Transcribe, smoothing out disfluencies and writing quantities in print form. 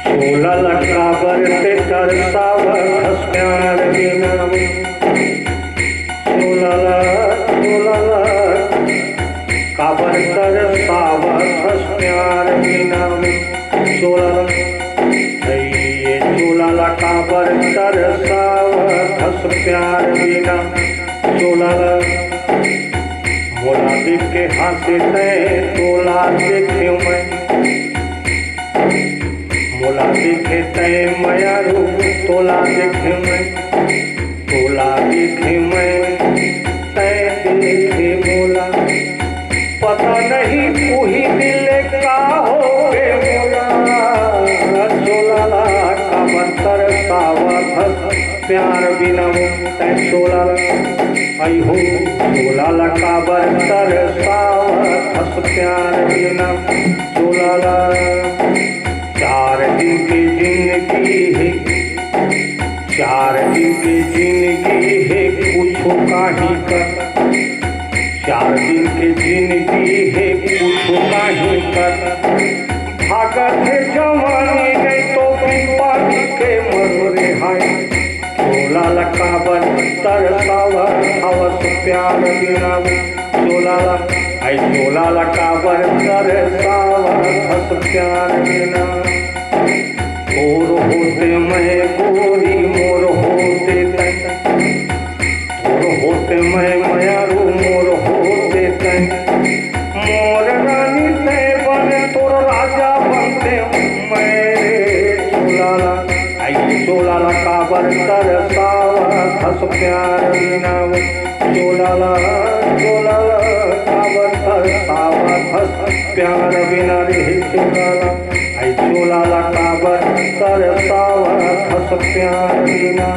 सोलह लकाबर ते तरसावा खस प्यार बिना। सोलह काबर तरसावा खस प्यार बिना। सोलह काबर तरसावा खस प्यार बिना। मोला देख के हंसे तय तोला देखे मैं। मोला देखे तय मयारू तोला देखे मैं। तोला देखे मैं तय देखे मोला। पता नहीं कोई दिल का हो गे मोला। सोलह काबर तरसावा खस प्यार बिना। तय आई हो सोलह काबर तरसावा खस प्यार बिना। चार दिन की जिंदगी है, चार दिन की जिंदगी है पूछो काहीं कर। चार दिन की जिंदगी है पूछो काहीं कर। भागत है जवानी नहीं तो पानी के मरोरे हाय। सोलह काबर तरसावा खस प्यार बिना। सोलह काबर तरसावा खस प्यार बिना। मोर होते मैं गोरी मोर होते तय। मोर होते मैं मयारू मोर होते तय। मोर रानी तय बने तोर राजा बनते मैं। सोलह काबर तरसावा खस प्यार बिना। काबर तरसावा खस प्यार बिना रे। सोलह काबर तरसावा खस प्यार बिना।